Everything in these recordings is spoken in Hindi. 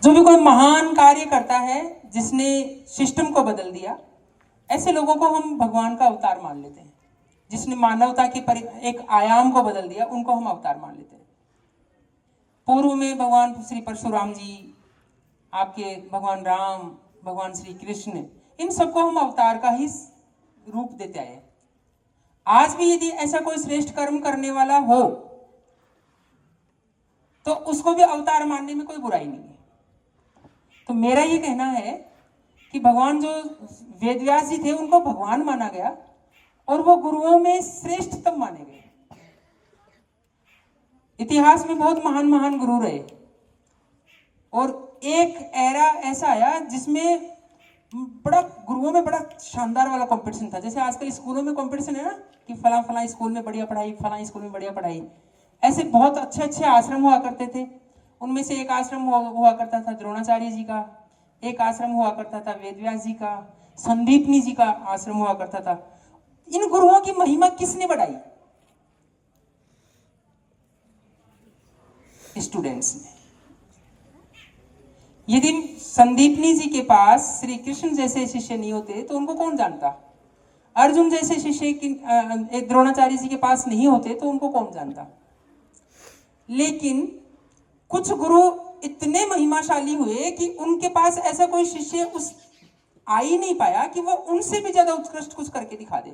जो भी कोई महान कार्य करता है, जिसने सिस्टम को बदल दिया, ऐसे लोगों को हम भगवान का अवतार मान लेते हैं। जिसने मानवता के एक आयाम को बदल दिया, उनको हम अवतार मान लेते हैं। पूर्व में भगवान श्री परशुराम जी, आपके भगवान राम, भगवान श्री कृष्ण, इन सबको हम अवतार का ही रूप देते आए। आज भी यदि ऐसा कोई श्रेष्ठ कर्म करने वाला हो तो उसको भी अवतार मानने में कोई बुराई नहीं है। तो मेरा ये कहना है कि भगवान जो वेदव्यास जी थे उनको भगवान माना गया और वो गुरुओं में श्रेष्ठतम माने गए। इतिहास में बहुत महान महान गुरु रहे और एक एरा ऐसा आया जिसमें बड़ा गुरुओं में बड़ा शानदार वाला कंपटीशन था। जैसे आजकल स्कूलों में कंपटीशन है ना कि फला फला स्कूल में बढ़िया पढ़ाई, फला स्कूल में बढ़िया पढ़ाई। ऐसे बहुत अच्छे अच्छे आश्रम हुआ करते थे। उनमें से एक आश्रम हुआ करता था द्रोणाचार्य जी का, एक आश्रम हुआ करता था वेदव्यास जी का, संदीपनी जी का आश्रम हुआ करता था। इन गुरुओं की महिमा किसने बढ़ाई? स्टूडेंट्स ने। यदि संदीपनी जी के पास श्री कृष्ण जैसे शिष्य नहीं होते तो उनको कौन जानता? अर्जुन जैसे शिष्य द्रोणाचार्य जी के पास नहीं होते तो उनको कौन जानता? लेकिन कुछ गुरु इतने महिमाशाली हुए कि उनके पास ऐसा कोई शिष्य उस आ ही नहीं पाया कि वो उनसे भी ज्यादा उत्कृष्ट कुछ करके दिखा दे।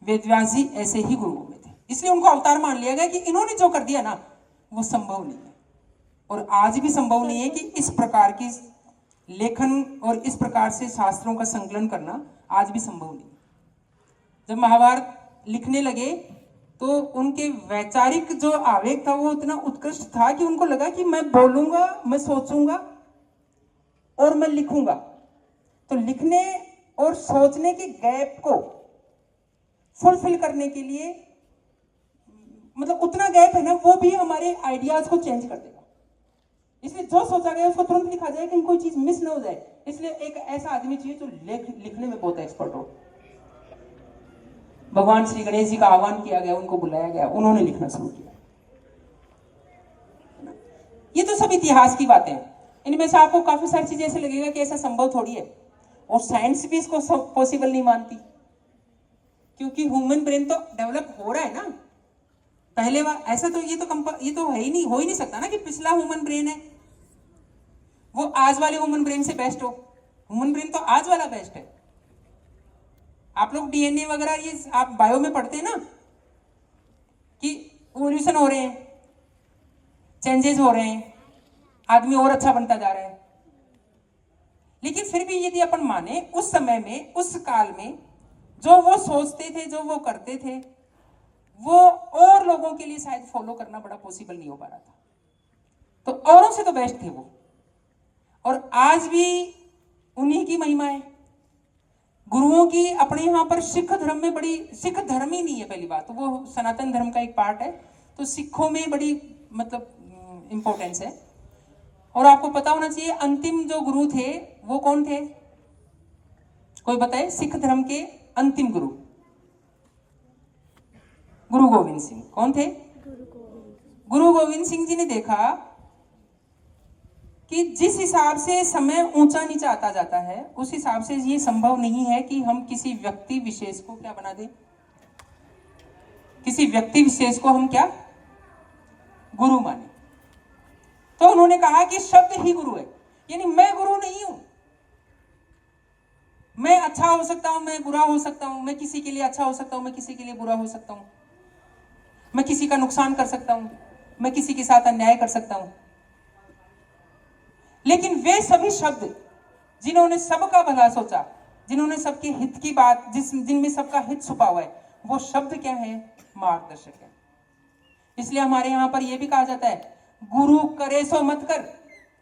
वेदव्यास जी ऐसे ही गुरुओं में थे, इसलिए उनको अवतार मान लिया गया कि इन्होंने जो कर दिया ना वो संभव नहीं है और आज भी संभव नहीं है कि इस प्रकार की लेखन और इस प्रकार से शास्त्रों का संकलन करना आज भी संभव नहीं। जब महाभारत लिखने लगे तो उनके वैचारिक जो आवेग था वो इतना उत्कृष्ट था कि उनको लगा कि मैं बोलूंगा, मैं सोचूंगा और मैं लिखूंगा। तो लिखने और सोचने के गैप को फुलफिल करने के लिए, मतलब उतना गैप है ना, वो भी हमारे आइडियाज को चेंज कर देगा। इसलिए जो सोचा गया उसको तुरंत लिखा जाए, कहीं कोई चीज मिस ना हो जाए। इसलिए एक ऐसा आदमी चाहिए जो लिखने में बहुत एक्सपर्ट हो। भगवान श्री गणेश जी का आह्वान किया गया, उनको बुलाया गया, उन्होंने लिखना शुरू किया। ये तो सब इतिहास की बातें हैं। इनमें से आपको काफी सारी चीजें ऐसे लगेगा कि ऐसा संभव थोड़ी है, और साइंस भी इसको पॉसिबल नहीं मानती, क्योंकि ह्यूमन ब्रेन तो डेवलप हो रहा है ना। पहले ऐसा तो ये तो है ही नहीं, हो ही नहीं सकता ना कि पिछला ह्यूमन ब्रेन है वो आज वाले ह्यूमन ब्रेन से बेस्ट हो। ह्यूमन ब्रेन तो आज वाला बेस्ट है। आप लोग डीएनए वगैरह ये आप बायो में पढ़ते हैं ना कि इवोल्यूशन हो रहे हैं, चेंजेस हो रहे हैं, आदमी और अच्छा बनता जा रहा है। लेकिन फिर भी यदि अपन माने उस समय में, उस काल में जो वो सोचते थे, जो वो करते थे, वो और लोगों के लिए शायद फॉलो करना बड़ा पॉसिबल नहीं हो पा रहा था। तो औरों से तो बेस्ट थे वो, और आज भी उन्हीं की महिमा है। गुरुओं की अपने यहाँ पर सिख धर्म में बड़ी, सिख धर्म ही नहीं है पहली बात तो, वो सनातन धर्म का एक पार्ट है, तो सिखों में बड़ी मतलब इंपॉर्टेंस है। और आपको पता होना चाहिए अंतिम जो गुरु थे वो कौन थे? कोई बताए? सिख धर्म के अंतिम गुरु गुरु गोविंद सिंह। कौन थे? गुरु गोविंद सिंह जी ने देखा कि जिस हिसाब से समय ऊंचा नीचा आता जाता है, उस हिसाब से ये संभव नहीं है कि हम किसी व्यक्ति विशेष को क्या बना दें, किसी व्यक्ति विशेष को हम क्या गुरु माने। तो उन्होंने कहा कि शब्द ही गुरु है, यानी मैं गुरु नहीं हूं। मैं अच्छा हो सकता हूं, मैं बुरा हो सकता हूं, मैं किसी के लिए अच्छा हो सकता हूं, मैं किसी के लिए बुरा हो सकता हूं, मैं किसी का नुकसान कर सकता हूं, मैं किसी के साथ अन्याय कर सकता हूं। लेकिन वे सभी शब्द जिन्होंने सबका भला सोचा, जिन्होंने सबके हित की बात, जिनमें सबका हित छुपा हुआ है, वो शब्द क्या है? मार्गदर्शक है। इसलिए हमारे यहां पर यह भी कहा जाता है, गुरु करे सो मत कर,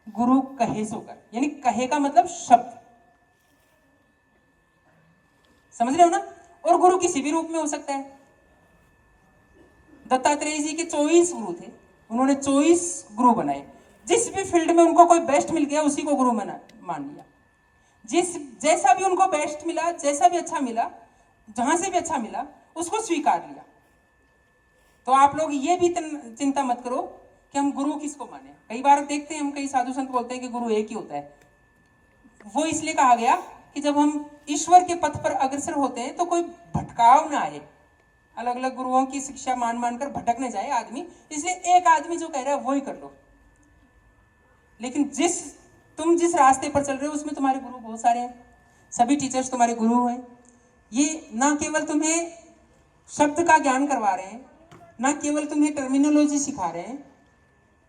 गुरु कहे सो कर। यानी कहे का मतलब शब्द, समझ रहे हो ना? और गुरु किसी भी रूप में हो सकता है। दत्तात्रेय जी के 24 गुरु थे, उन्होंने 24 गुरु बनाए। जिस भी फील्ड में उनको कोई बेस्ट मिल गया उसी को गुरु मान लिया। जैसा भी उनको बेस्ट मिला, जैसा भी अच्छा मिला, जहां से भी अच्छा मिला, उसको स्वीकार लिया। तो आप लोग ये भी चिंता मत करो कि हम गुरु किसको माने। कई बार देखते हैं हम, कई साधु संत बोलते हैं कि गुरु एक ही होता है। वो इसलिए कहा गया कि जब हम ईश्वर के पथ पर अग्रसर होते हैं तो कोई भटकाव ना आए, अलग अलग गुरुओं की शिक्षा मान मानकर भटक न जाए आदमी, इसलिए एक आदमी जो कह रहा है वो ही कर लो। लेकिन तुम जिस रास्ते पर चल रहे हो उसमें तुम्हारे गुरु बहुत सारे हैं, सभी टीचर्स तुम्हारे गुरु हैं। ये ना केवल तुम्हें शब्द का ज्ञान करवा रहे हैं, ना केवल तुम्हें टर्मिनोलॉजी सिखा रहे हैं,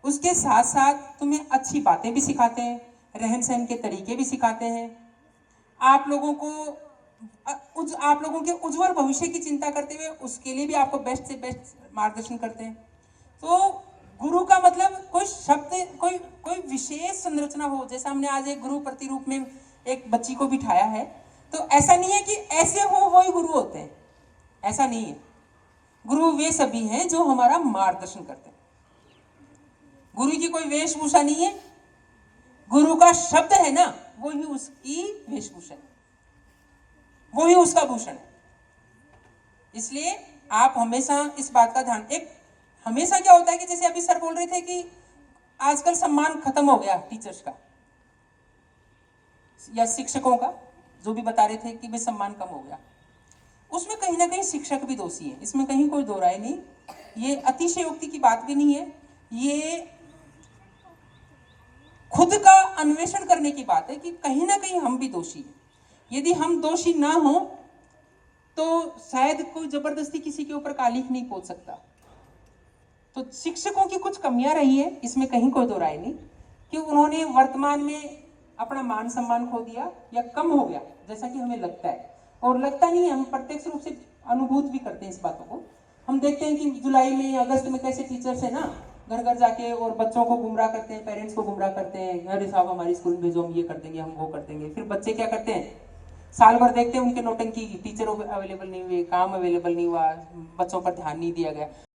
उसके साथ साथ तुम्हें अच्छी बातें भी सिखाते हैं, रहन सहन के तरीके भी सिखाते हैं। आप लोगों के उज्जवल भविष्य की चिंता करते हुए उसके लिए भी आपको बेस्ट से बेस्ट मार्गदर्शन करते हैं। तो गुरु का मतलब कोई शब्द, कोई विशेष संरचना हो, जैसा हमने आज एक गुरु प्रतिरूप में एक बच्ची को बिठाया है, तो ऐसा नहीं है कि ऐसे हो वो ही गुरु होते हैं, ऐसा नहीं है। गुरु वे सभी हैं जो हमारा मार्गदर्शन करते हैं। गुरु की कोई वेशभूषा नहीं है, गुरु का शब्द है ना, वो ही उसकी वेशभूषा है, वो ही उसका भूषण है। इसलिए आप हमेशा इस बात का ध्यान, हमेशा क्या होता है कि जैसे अभी सर बोल रहे थे कि आजकल सम्मान खत्म हो गया टीचर्स का या शिक्षकों का, जो भी बता रहे थे कि भाई सम्मान कम हो गया, उसमें कहीं ना कहीं शिक्षक भी दोषी है, इसमें कहीं कोई दो राय नहीं। ये अतिशयोक्ति की बात भी नहीं है, ये खुद का अन्वेषण करने की बात है कि कहीं ना कहीं हम भी दोषी हैं। यदि हम दोषी ना हो तो शायद कोई जबरदस्ती किसी के ऊपर कालिख नहीं पोंछ सकता। तो शिक्षकों की कुछ कमियां रही है, इसमें कहीं कोई दो राय नहीं कि उन्होंने वर्तमान में अपना मान सम्मान खो दिया या कम हो गया, जैसा कि हमें लगता है, और लगता नहीं है, हम प्रत्यक्ष रूप से अनुभूत भी करते हैं इस बातों को। हम देखते हैं कि जुलाई में, अगस्त में कैसे टीचर्स है ना घर घर जाके और बच्चों को गुमराह करते हैं, पेरेंट्स को गुमराह करते हैं, अरे साहब हमारी स्कूल में भेजो, हम ये कर देंगे, हम वो कर देंगे। फिर बच्चे क्या करते हैं, साल भर देखते हैं उनके नौटंकी, टीचर अवेलेबल नहीं हुए, काम अवेलेबल नहीं हुआ, बच्चों पर ध्यान नहीं दिया गया।